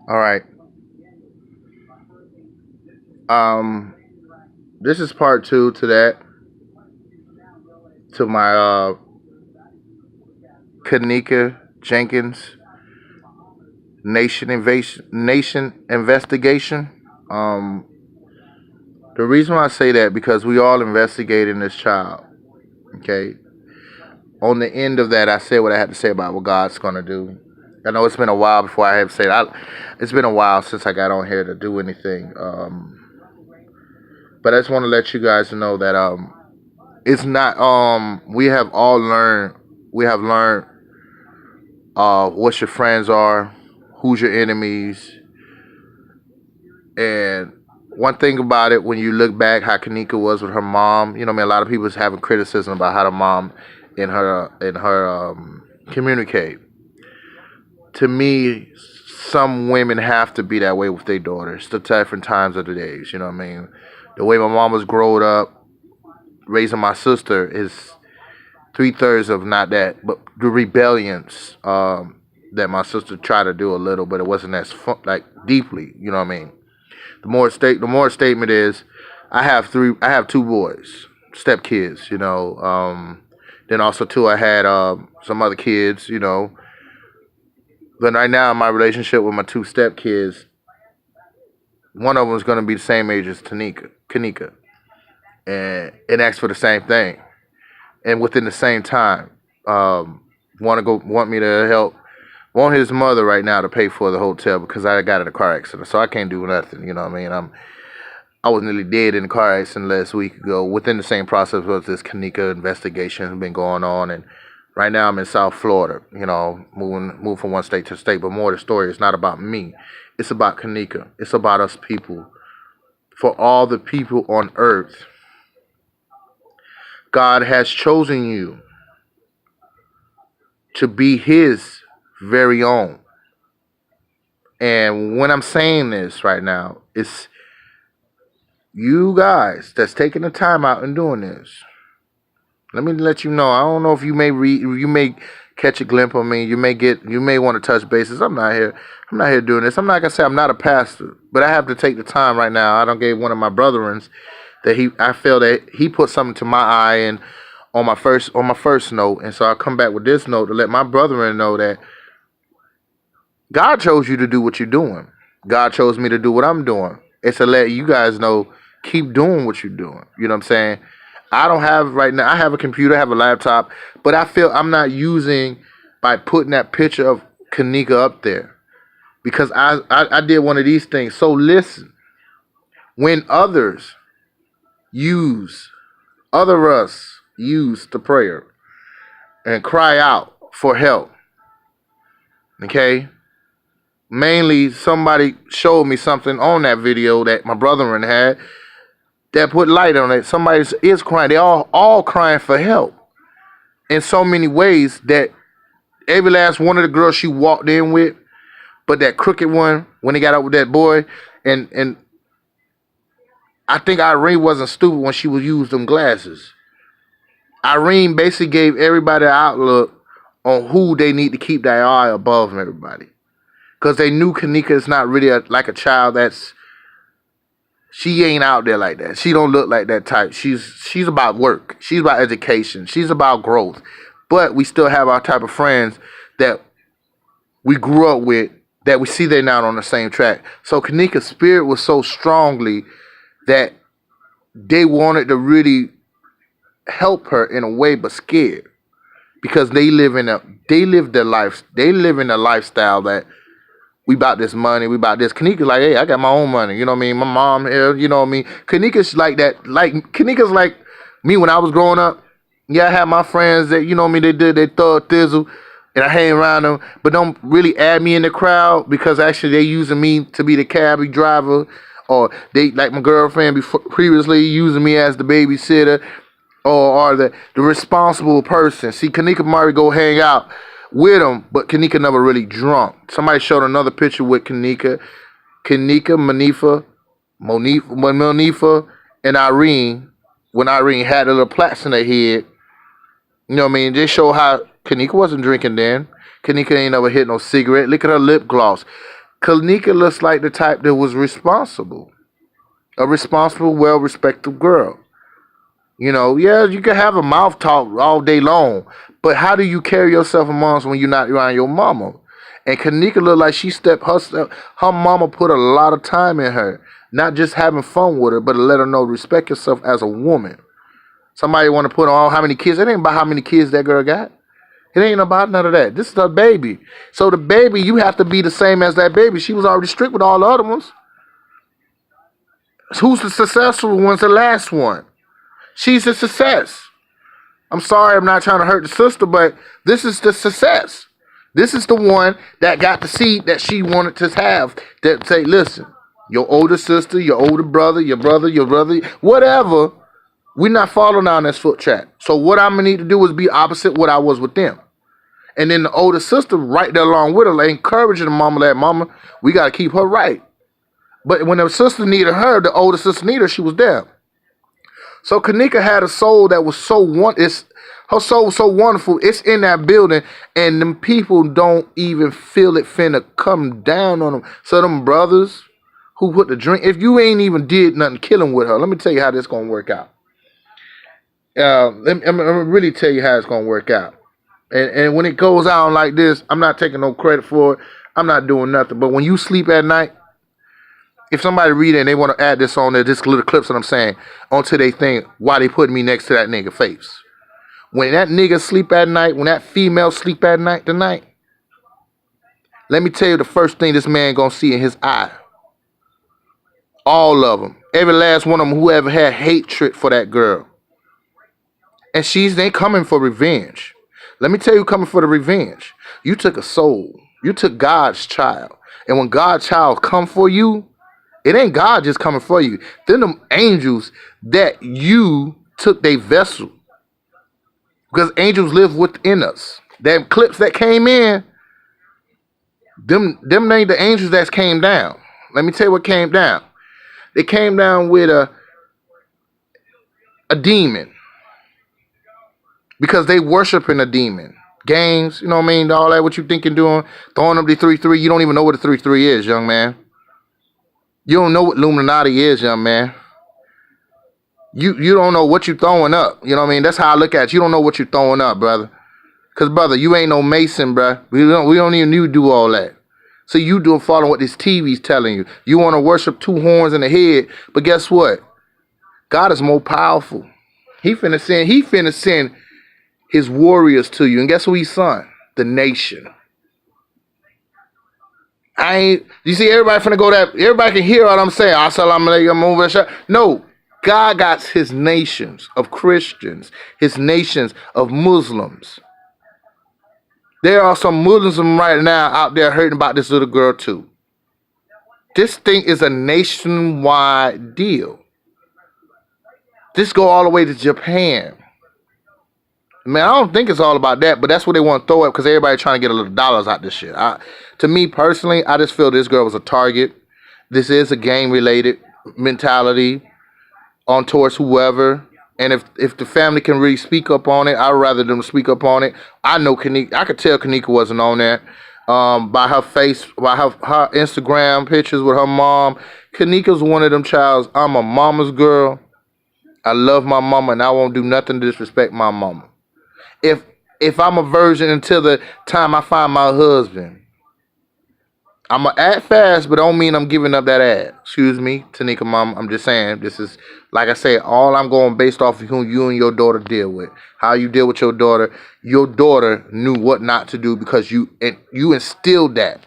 All right. Um, this is part two to that, to my Kaneka Jenkins nation investigation. Um, the reason why I say that because we all investigating this child. Okay. On the end of that, I said what I had to say about what God's gonna do. I know it's been a while before I have said. It's been a while since I got on here to do anything. But I just want to let you guys know that it's not. We have all learned. We have learned what your friends are, who's your enemies, and one thing about it, when you look back, how Kanika was with her mom, you know, what I mean, a lot of people is having criticism about how the mom and her communicate. To me, some women have to be that way with their daughters. The different times of the days, you know what I mean. The way my mom was growing up, raising my sister is 3/3 of not that, but the rebellions that my sister tried to do a little, but it wasn't as like deeply. You know what I mean? The more statement is, I have two boys, step kids. You know, then also too, I had some other kids. You know, but right now my relationship with my two step kids, one of them is going to be the same age as Kanika, and asks for the same thing, and within the same time, want me to help. Want his mother right now to pay for the hotel because I got in a car accident, so I can't do nothing. You know what I mean? I was nearly dead in a car accident last week ago. Within the same process was this Kanika investigation has been going on, and right now I'm in South Florida. You know, moving from one state to state. But more the story is not about me. It's about Kanika. It's about us people. For all the people on earth, God has chosen you to be His very own. And when I'm saying this right now, it's you guys that's taking the time out and doing this. Let me let you know. I don't know if you may read, you may catch a glimpse of me. You may want to touch bases. I'm not here. I'm not here doing this. I'm not gonna say I'm not a pastor, but I have to take the time right now. I don't gave one of my brethrens that I feel that he put something to my eye and on my first note, and so I come back with this note to let my brethren know that God chose you to do what you're doing. God chose me to do what I'm doing. It's to let you guys know, keep doing what you're doing. You know what I'm saying? I don't have right now, I have a computer, I have a laptop, but I feel I'm not using by putting that picture of Kanika up there because I did one of these things. So listen, when use, other us use the prayer and cry out for help, okay? Mainly somebody showed me something on that video that my brother had that put light on it. Somebody is crying. They all crying for help in so many ways that every last one of the girls she walked in with, but that crooked one when he got up with that boy, and I think Irene wasn't stupid when she would use them glasses. Irene basically gave everybody an outlook on who they need to keep their eye above everybody. Because they knew Kanika is not really like a child she ain't out there like that. She don't look like that type. She's about work. She's about education. She's about growth. But we still have our type of friends that we grew up with that we see they're not on the same track. So Kanika's spirit was so strongly that they wanted to really help her in a way, but scared because they live in a lifestyle that we about this money, we about this. Kanika's like, hey, I got my own money. You know what I mean? My mom here, you know what I mean? Kanika's like that. Like, Kanika's like me when I was growing up. Yeah, I had my friends that, you know what I mean, they thug thizzle, and I hang around them, but don't really add me in the crowd because actually they using me to be the cab driver, or they, like my girlfriend previously, using me as the babysitter, or the responsible person. See, Kanika Murray go hang out with him, but Kanika never really drunk. Somebody showed another picture with Monifa, Monifa, and Irene. When Irene had a little plaits in her head, you know what I mean? They show how Kanika wasn't drinking then. Kanika ain't never hit no cigarette. Look at her lip gloss. Kaneka looks like the type that was responsible. A responsible, well-respected girl. You know, yeah, you can have a mouth talk all day long, but how do you carry yourself amongst when you're not around your mama? And Kanika looked like she stepped herself. Her mama put a lot of time in her, not just having fun with her, but to let her know respect yourself as a woman. Somebody want to put on how many kids? It ain't about how many kids that girl got. It ain't about none of that. This is her baby. So the baby, you have to be the same as that baby. She was already strict with all the other ones. Who's the successful one's the last one? She's a success. I'm sorry, I'm not trying to hurt the sister, but this is the success. This is the one that got the seed that she wanted to have. That say, listen, your older sister, your older brother, whatever, we're not following down this foot track. So what I'm going to need to do is be opposite what I was with them. And then the older sister right there along with her, like encouraging the mama, like, mama, we got to keep her right. But when the sister needed her, the older sister needed her, she was there. So Kaneka had a soul that was her soul was so wonderful. It's in that building, and them people don't even feel it finna come down on them. So them brothers who put the drink, if you ain't even did nothing killing with her, let me tell you how this gonna work out. I'm gonna really tell you how it's gonna work out. And when it goes out like this, I'm not taking no credit for it. I'm not doing nothing. But when you sleep at night, if somebody read it and they want to add this on there, this little clips that I'm saying, onto their thing, why they putting me next to that nigga face. When that nigga sleep at night, when that female sleep at night tonight, let me tell you the first thing this man gonna see in his eye. All of them. Every last one of them who ever had hatred for that girl. And they coming for revenge. Let me tell you coming for the revenge. You took a soul. You took God's child. And when God's child come for you, it ain't God just coming for you. Then them angels that you took their vessel. Because angels live within us. Them clips that came in, them ain't the angels that came down. Let me tell you what came down. They came down with a demon. Because they worshiping a demon. Games, you know what I mean? All that what you thinking doing. Throwing up the 3-3. You don't even know what a 3-3 is, young man. You don't know what Illuminati is, young man. You don't know what you throwing up. You know what I mean? That's how I look at it. You don't know what you're throwing up, brother. Because, brother, you ain't no Mason, bro. We don't even need to do all that. So you do following what this TV's telling you. You want to worship two horns in the head. But guess what? God is more powerful. He finna send his warriors to you. And guess who he's son? The nation. You see, everybody finna go that. Everybody can hear what I'm saying. No. God got his nations of Christians, his nations of Muslims. There are some Muslims right now out there hurting about this little girl too. This thing is a nationwide deal. This go all the way to Japan. Man, I don't think it's all about that, but that's what they want to throw up because everybody trying to get a little dollars out this shit. To me personally, I just feel this girl was a target. This is a gang-related mentality on towards whoever. And if the family can really speak up on it, I'd rather them speak up on it. I know Kaneka. I could tell Kaneka wasn't on that by her face, by her Instagram pictures with her mom. Kaneka's one of them childs. I'm a mama's girl. I love my mama, and I won't do nothing to disrespect my mama. If I'm a virgin until the time I find my husband, I'm going to act fast, but don't mean I'm giving up that ad. Excuse me, Tanika mom. I'm just saying, this is, like I said, all I'm going based off of who you and your daughter deal with. How you deal with your daughter. Your daughter knew what not to do because you instilled that.